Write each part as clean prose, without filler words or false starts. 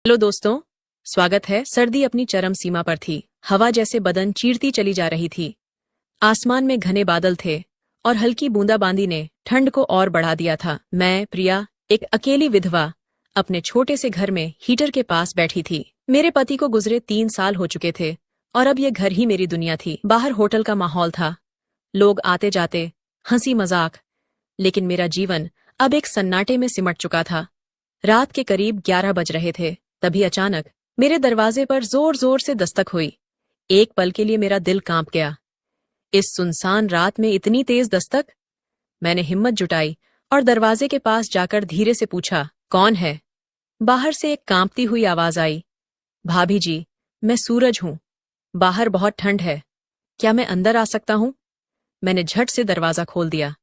Hello दोस्तों, स्वागत है। सर्दी अपनी चरम सीमा पर थी। हवा जैसे बदन चीरती चली जा रही थी। आसमान में घने बादल थे और हल्की बूंदाबांदी ने ठंड को और बढ़ा दिया था। मैं, प्रिया, एक अकेली विधवा, अपने छोटे से घर में हीटर के पास बैठी थी। मेरे पति को गुजरे 3 साल हो चुके थे और अब यह घर ही मेरी दुनिया थी। बाहर होटल का माहौल था, लोग आते जाते, हंसी मजाक, लेकिन मेरा जीवन अब एक सन्नाटे में सिमट चुका था। रात के करीब 11 बज रहे थे। तभी अचानक मेरे दरवाजे पर जोर जोर से दस्तक हुई। एक पल के लिए मेरा दिल कांप गया। इस सुनसान रात में इतनी तेज दस्तक? मैंने हिम्मत जुटाई और दरवाजे के पास जाकर धीरे से पूछा, कौन है? बाहर से एक कांपती हुई आवाज आई, भाभी जी, मैं सूरज हूं। बाहर बहुत ठंड है, क्या मैं अंदर आ सकता हूं? मैंने झट से दरवाजा खोल दिया।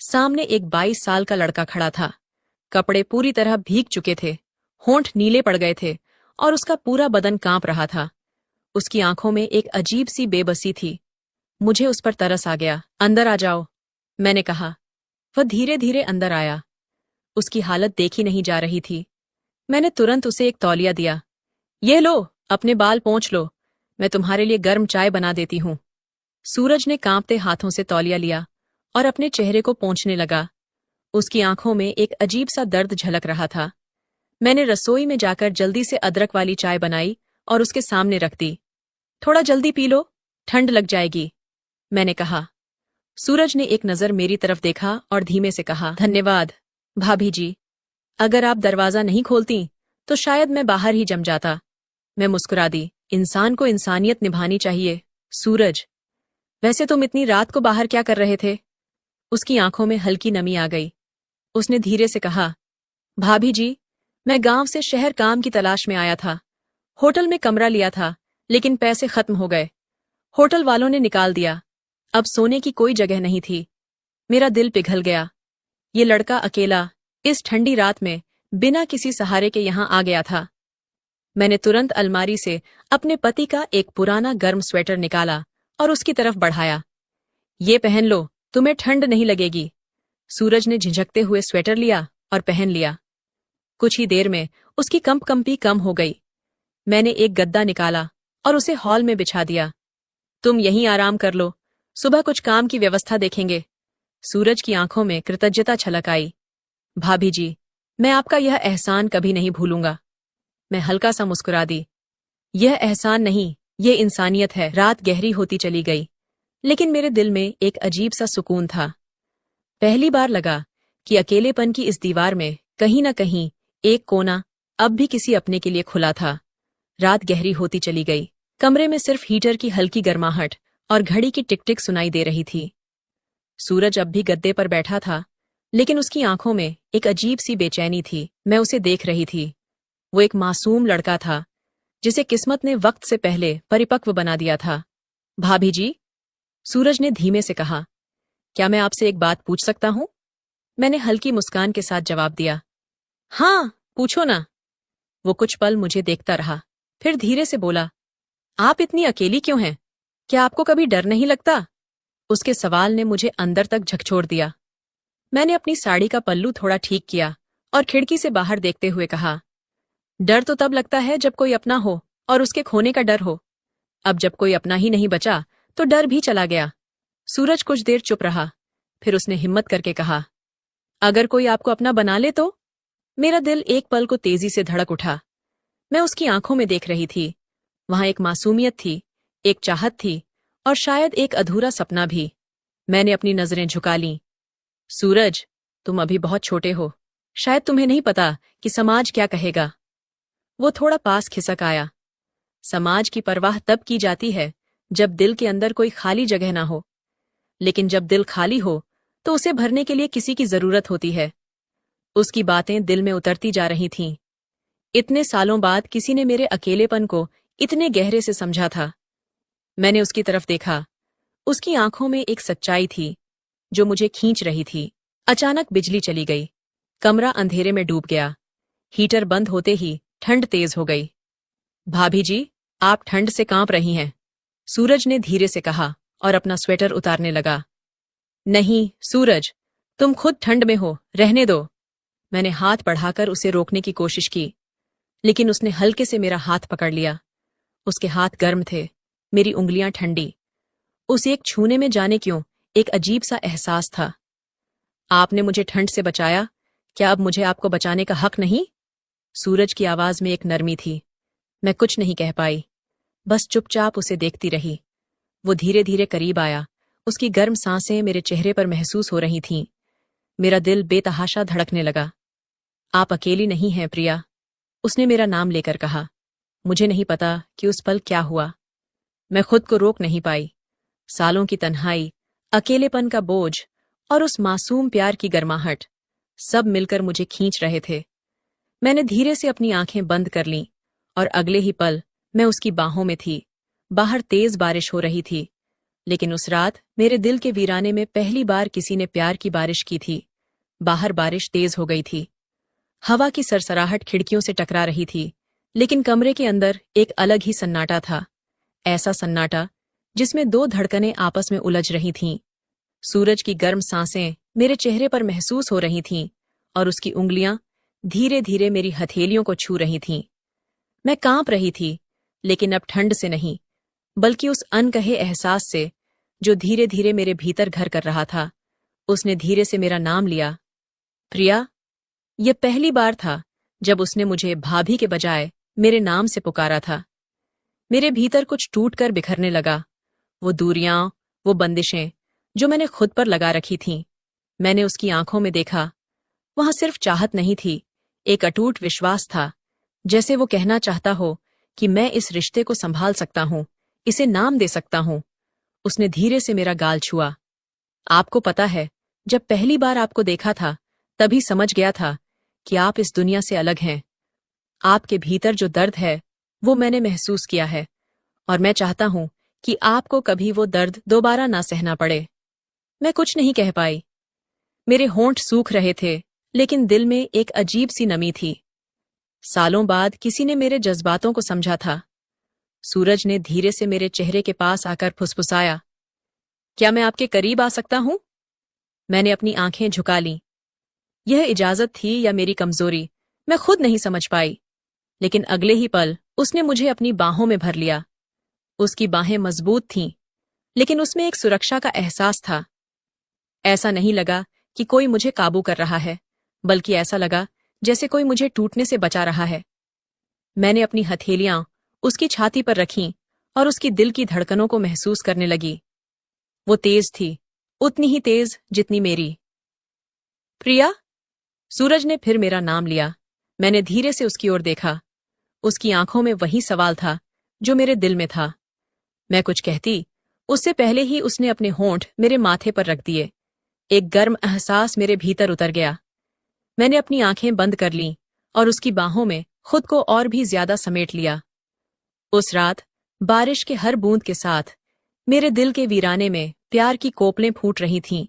सामने एक 22 साल का लड़का खड़ा था। कपड़े पूरी तरह भीग चुके थे, होंठ नीले पड़ गए थे और उसका पूरा बदन कांप रहा था। उसकी आंखों में एक अजीब सी बेबसी थी। मुझे उस पर तरस आ गया। अंदर आ जाओ, मैंने कहा। वह धीरे धीरे अंदर आया। उसकी हालत देखी नहीं जा रही थी। मैंने तुरंत उसे एक तौलिया दिया। ये लो, अपने बाल पोंछ लो, मैं तुम्हारे लिए गर्म चाय बना देती हूं। सूरज ने कांपते हाथों से तौलिया लिया और अपने चेहरे को पोंछने लगा। उसकी आंखों में एक अजीब सा दर्द झलक रहा था। मैंने रसोई में जाकर जल्दी से अदरक वाली चाय बनाई और उसके सामने रख दी। थोड़ा जल्दी पी लो, ठंड लग जाएगी, मैंने कहा। सूरज ने एक नजर मेरी तरफ देखा और धीमे से कहा, धन्यवाद भाभी जी, अगर आप दरवाजा नहीं खोलती तो शायद मैं बाहर ही जम जाता। मैं मुस्कुरा दी। इंसान को इंसानियत निभानी चाहिए। सूरज, वैसे तुम इतनी रात को बाहर क्या कर रहे थे? उसकी आंखों में हल्की नमी आ गई। उसने धीरे से कहा, भाभी जी, मैं गांव से शहर काम की तलाश में आया था। होटल में कमरा लिया था, लेकिन पैसे खत्म हो गए। होटल वालों ने निकाल दिया। अब सोने की कोई जगह नहीं थी। मेरा दिल पिघल गया। ये लड़का अकेला इस ठंडी रात में बिना किसी सहारे के यहां आ गया था। मैंने तुरंत अलमारी से अपने पति का एक पुराना गर्म स्वेटर निकाला और उसकी तरफ बढ़ाया। ये पहन लो, तुम्हें ठंड नहीं लगेगी। सूरज ने झिझकते हुए स्वेटर लिया और पहन लिया। कुछ ही देर में उसकी कंपी कम हो गई। मैंने एक गद्दा निकाला और उसे हॉल में बिछा दिया। तुम यहीं आराम कर लो, सुबह कुछ काम की व्यवस्था देखेंगे। सूरज की आंखों में कृतज्ञता छलक आई। भाभी जी, मैं आपका यह एहसान कभी नहीं भूलूंगा। मैं हल्का सा मुस्कुरा दी। यह एहसान नहीं, यह इंसानियत है। रात गहरी होती चली गई, लेकिन मेरे दिल में एक अजीब सा सुकून था। पहली बार लगा कि अकेलेपन की इस दीवार में कहीं न कहीं एक कोना अब भी किसी अपने के लिए खुला था। रात गहरी होती चली गई। कमरे में सिर्फ हीटर की हल्की गर्माहट और घड़ी की टिक टिक सुनाई दे रही थी। सूरज अब भी गद्दे पर बैठा था, लेकिन उसकी आंखों में एक अजीब सी बेचैनी थी। मैं उसे देख रही थी। वो एक मासूम लड़का था, जिसे किस्मत ने वक्त से पहले परिपक्व बना दिया था। भाभी जी, सूरज ने धीमे से कहा, क्या मैं आपसे एक बात पूछ सकता हूं? मैंने हल्की मुस्कान के साथ जवाब दिया। हाँ, पूछो ना। वो कुछ पल मुझे देखता रहा, फिर धीरे से बोला, आप इतनी अकेली क्यों हैं? क्या आपको कभी डर नहीं लगता? उसके सवाल ने मुझे अंदर तक झकझोर दिया। मैंने अपनी साड़ी का पल्लू थोड़ा ठीक किया और खिड़की से बाहर देखते हुए कहा, डर तो तब लगता है जब कोई अपना हो और उसके खोने का डर हो। अब जब कोई अपना ही नहीं बचा तो डर भी चला गया। सूरज कुछ देर चुप रहा, फिर उसने हिम्मत करके कहा, अगर कोई आपको अपना बना ले तो? मेरा दिल एक पल को तेजी से धड़क उठा। मैं उसकी आंखों में देख रही थी। वहां एक मासूमियत थी, एक चाहत थी और शायद एक अधूरा सपना भी। मैंने अपनी नजरें झुका लीं। सूरज, तुम अभी बहुत छोटे हो, शायद तुम्हें नहीं पता कि समाज क्या कहेगा। वो थोड़ा पास खिसक आया। समाज की परवाह तब की जाती है जब दिल के अंदर कोई खाली जगह ना हो, लेकिन जब दिल खाली हो तो उसे भरने के लिए किसी की जरूरत होती है। उसकी बातें दिल में उतरती जा रही थीं। इतने सालों बाद किसी ने मेरे अकेलेपन को इतने गहरे से समझा था। मैंने उसकी तरफ देखा। उसकी आंखों में एक सच्चाई थी जो मुझे खींच रही थी। अचानक बिजली चली गई। कमरा अंधेरे में डूब गया। हीटर बंद होते ही ठंड तेज हो गई। भाभी जी, आप ठंड से कांप रही हैं, सूरज ने धीरे से कहा और अपना स्वेटर उतारने लगा। नहीं सूरज, तुम खुद ठंड में हो, रहने दो। मैंने हाथ बढ़ाकर उसे रोकने की कोशिश की। लेकिन उसने हल्के से मेरा हाथ पकड़ लिया। उसके हाथ गर्म थे, मेरी उंगलियां ठंडी। उस एक छूने में जाने क्यों एक अजीब सा एहसास था। आपने मुझे ठंड से बचाया, क्या अब मुझे आपको बचाने का हक नहीं? सूरज की आवाज में एक नरमी थी। मैं कुछ नहीं कह पाई, बस चुपचाप उसे देखती रही। वो धीरे धीरे करीब आया, उसकी गर्म सांसें मेरे चेहरे पर महसूस हो रही थीं। मेरा दिल बेतहाशा धड़कने लगा। आप अकेली नहीं हैं प्रिया, उसने मेरा नाम लेकर कहा। मुझे नहीं पता कि उस पल क्या हुआ। मैं खुद को रोक नहीं पाई। सालों की तन्हाई, अकेलेपन का बोझ और उस मासूम प्यार की गर्माहट, सब मिलकर मुझे खींच रहे थे। मैंने धीरे से अपनी आंखें बंद कर लीं और अगले ही पल मैं उसकी बाहों में थी। बाहर तेज बारिश हो रही थी, लेकिन उस रात मेरे दिल के वीराने में पहली बार किसी ने प्यार की बारिश की थी। बाहर बारिश तेज हो गई थी। हवा की सरसराहट खिड़कियों से टकरा रही थी, लेकिन कमरे के अंदर एक अलग ही सन्नाटा था। ऐसा सन्नाटा जिसमें दो धड़कनें आपस में उलझ रही थीं। सूरज की गर्म सांसें मेरे चेहरे पर महसूस हो रही थीं और उसकी उंगलियां धीरे धीरे मेरी हथेलियों को छू रही थीं। मैं कांप रही थी, लेकिन अब ठंड से नहीं, बल्कि उस अनकहे एहसास से जो धीरे धीरे मेरे भीतर घर कर रहा था। उसने धीरे से मेरा नाम लिया, प्रिया। यह पहली बार था जब उसने मुझे भाभी के बजाय मेरे नाम से पुकारा था। मेरे भीतर कुछ टूटकर बिखरने लगा। वो दूरियां, वो बंदिशें जो मैंने खुद पर लगा रखी थीं। मैंने उसकी आंखों में देखा, वहां सिर्फ चाहत नहीं थी, एक अटूट विश्वास था। जैसे वो कहना चाहता हो कि मैं इस रिश्ते को संभाल सकता हूं, इसे नाम दे सकता हूं। उसने धीरे से मेरा गाल छुआ। आपको पता है, जब पहली बार आपको देखा था, तभी समझ गया था कि आप इस दुनिया से अलग हैं। आपके भीतर जो दर्द है, वो मैंने महसूस किया है, और मैं चाहता हूं कि आपको कभी वो दर्द दोबारा ना सहना पड़े। मैं कुछ नहीं कह पाई। मेरे होंठ सूख रहे थे, लेकिन दिल में एक अजीब सी नमी थी। सालों बाद किसी ने मेरे जज्बातों को समझा था। सूरज ने धीरे से मेरे चेहरे के पास आकर फुसफुसाया, क्या मैं आपके करीब आ सकता हूं? मैंने अपनी आंखें झुका लीं। यह इजाजत थी या मेरी कमजोरी, मैं खुद नहीं समझ पाई। लेकिन अगले ही पल उसने मुझे अपनी बाहों में भर लिया। उसकी बाहें मजबूत थीं, लेकिन उसमें एक सुरक्षा का एहसास था। ऐसा नहीं लगा कि कोई मुझे काबू कर रहा है, बल्कि ऐसा लगा जैसे कोई मुझे टूटने से बचा रहा है। मैंने अपनी हथेलियां उसकी छाती पर रखीं और उसकी दिल की धड़कनों को महसूस करने लगी। वो तेज थी, उतनी ही तेज जितनी मेरी। प्रिया, सूरज ने फिर मेरा नाम लिया। मैंने धीरे से उसकी ओर देखा। उसकी आंखों में वही सवाल था जो मेरे दिल में था। मैं कुछ कहती, उससे पहले ही उसने अपने होंठ मेरे माथे पर रख दिए। एक गर्म एहसास मेरे भीतर उतर गया। मैंने अपनी आंखें बंद कर लीं और उसकी बाहों में खुद को और भी ज्यादा समेट लिया। उस रात बारिश के हर बूंद के साथ मेरे दिल के वीराने में प्यार की कोपलें फूट रही थीं।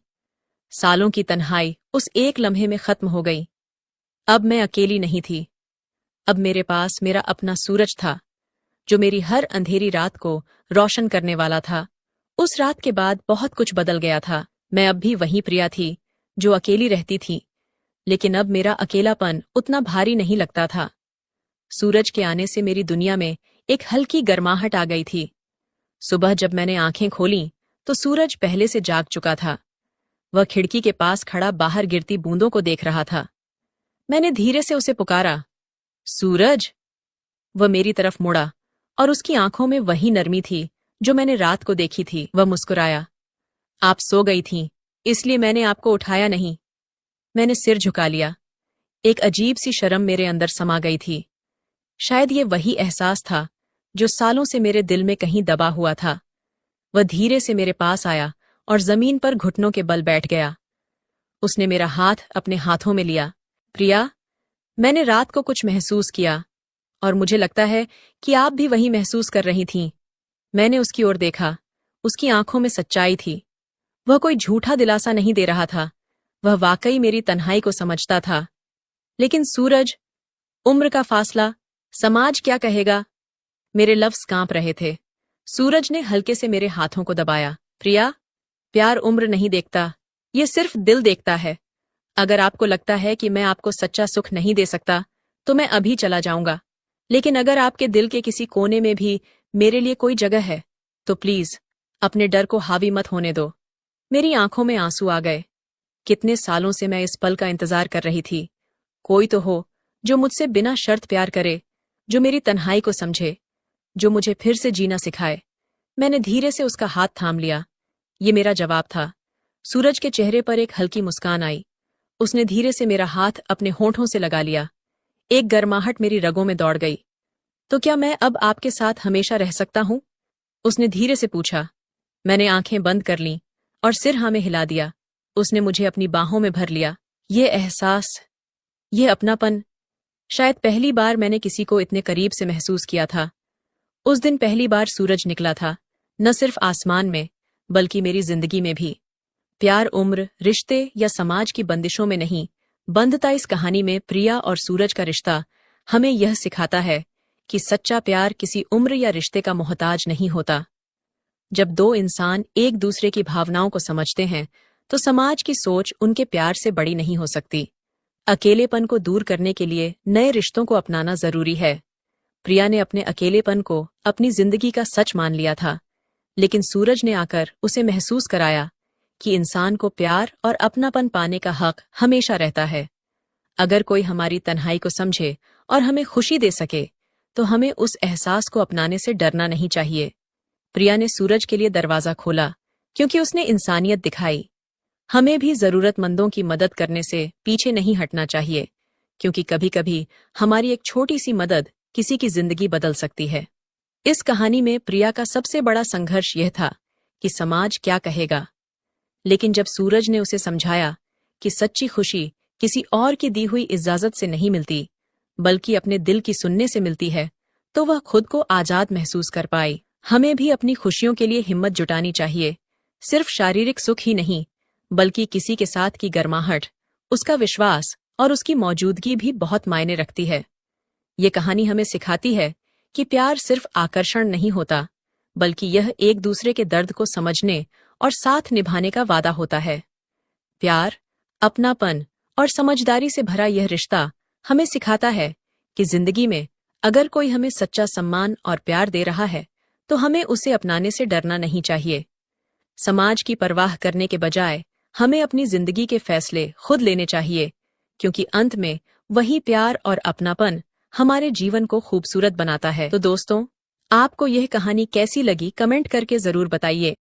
सालों की तन्हाई उस एक लम्हे में खत्म हो गई। अब मैं अकेली नहीं थी। अब मेरे पास मेरा अपना सूरज था, जो मेरी हर अंधेरी रात को रोशन करने वाला था। उस रात के बाद बहुत कुछ बदल गया था। मैं अब भी वही प्रिया थी जो अकेली रहती थी, लेकिन अब मेरा अकेलापन उतना भारी नहीं लगता था। सूरज के आने से मेरी दुनिया में एक हल्की गर्माहट आ गई थी। सुबह जब मैंने आंखें खोलीं, तो सूरज पहले से जाग चुका था। वह खिड़की के पास खड़ा बाहर गिरती बूंदों को देख रहा था। मैंने धीरे से उसे पुकारा, सूरज। वह मेरी तरफ मुड़ा और उसकी आंखों में वही नरमी थी जो मैंने रात को देखी थी। वह मुस्कुराया, आप सो गई थीं, इसलिए मैंने आपको उठाया नहीं। मैंने सिर झुका लिया। एक अजीब सी शर्म मेरे अंदर समा गई थी। शायद ये वही एहसास था जो सालों से मेरे दिल में कहीं दबा हुआ था। वह धीरे से मेरे पास आया और जमीन पर घुटनों के बल बैठ गया। उसने मेरा हाथ अपने हाथों में लिया। प्रिया, मैंने रात को कुछ महसूस किया, और मुझे लगता है कि आप भी वही महसूस कर रही थीं। मैंने उसकी ओर देखा। उसकी आंखों में सच्चाई थी। वह कोई झूठा दिलासा नहीं दे रहा था। वह वाकई मेरी तन्हाई को समझता था। लेकिन सूरज, उम्र का फासला, समाज क्या कहेगा? मेरे लफ्ज कांप रहे थे। सूरज ने हल्के से मेरे हाथों को दबाया। प्रिया, प्यार उम्र नहीं देखता, ये सिर्फ दिल देखता है। अगर आपको लगता है कि मैं आपको सच्चा सुख नहीं दे सकता, तो मैं अभी चला जाऊंगा। लेकिन अगर आपके दिल के किसी कोने में भी मेरे लिए कोई जगह है तो प्लीज अपने डर को हावी मत होने दो। मेरी आंखों में आंसू आ गए। कितने सालों से मैं इस पल का इंतजार कर रही थी। कोई तो हो जो मुझसे बिना शर्त प्यार करे, जो मेरी तन्हाई को समझे, जो मुझे फिर से जीना सिखाए। मैंने धीरे से उसका हाथ थाम लिया। ये मेरा जवाब था। सूरज के चेहरे पर एक हल्की मुस्कान आई। उसने धीरे से मेरा हाथ अपने होंठों से लगा लिया। एक गर्माहट मेरी रगों में दौड़ गई। तो क्या मैं अब आपके साथ हमेशा रह सकता हूं? उसने धीरे से पूछा। मैंने आंखें बंद कर लीं और सिर हाँ में हिला दिया। उसने मुझे अपनी बाहों में भर लिया। ये एहसास, ये अपनापन, शायद पहली बार मैंने किसी को इतने करीब से महसूस किया था। उस दिन पहली बार सूरज निकला था, न सिर्फ आसमान में बल्कि मेरी जिंदगी में भी। प्यार उम्र, रिश्ते या समाज की बंदिशों में नहीं, बंधता इस कहानी में प्रिया और सूरज का रिश्ता हमें यह सिखाता है कि सच्चा प्यार किसी उम्र या रिश्ते का मोहताज नहीं होता। जब दो इंसान एक दूसरे की भावनाओं को समझते हैं तो समाज की सोच उनके प्यार से बड़ी नहीं हो सकती। अकेलेपन को दूर करने के लिए नए रिश्तों को अपनाना जरूरी है। प्रिया ने अपने अकेलेपन को अपनी जिंदगी का सच मान लिया था, लेकिन सूरज ने आकर उसे महसूस कराया कि इंसान को प्यार और अपनापन पाने का हक हमेशा रहता है। अगर कोई हमारी तन्हाई को समझे और हमें खुशी दे सके तो हमें उस एहसास को अपनाने से डरना नहीं चाहिए। प्रिया ने सूरज के लिए दरवाजा खोला क्योंकि उसने इंसानियत दिखाई। हमें भी जरूरतमंदों की मदद करने से पीछे नहीं हटना चाहिए, क्योंकि कभी कभी हमारी एक छोटी सी मदद किसी की जिंदगी बदल सकती है। इस कहानी में प्रिया का सबसे बड़ा संघर्ष यह था कि समाज क्या कहेगा, लेकिन जब सूरज ने उसे समझाया कि सच्ची खुशी किसी और की दी हुई इजाजत से नहीं मिलती बल्कि अपने दिल की सुनने से मिलती है, तो वह खुद को आजाद महसूस कर पाई। हमें भी अपनी खुशियों के लिए हिम्मत जुटानी चाहिए, सिर्फ शारीरिक सुख ही नहीं बल्कि किसी के साथ की गर्माहट, उसका विश्वास और उसकी मौजूदगी भी बहुत मायने रखती है। ये कहानी हमें सिखाती है कि प्यार सिर्फ आकर्षण नहीं होता बल्कि यह एक दूसरे के दर्द को समझने और साथ निभाने का वादा होता है। प्यार, अपनापन और समझदारी से भरा यह रिश्ता हमें सिखाता है कि जिंदगी में अगर कोई हमें सच्चा सम्मान और प्यार दे रहा है तो हमें उसे अपनाने से डरना नहीं चाहिए। समाज की परवाह करने के बजाय हमें अपनी जिंदगी के फैसले खुद लेने चाहिए, क्योंकि अंत में वही प्यार और अपनापन हमारे जीवन को खूबसूरत बनाता है। तो दोस्तों, आपको यह कहानी कैसी लगी कमेंट करके जरूर बताइए।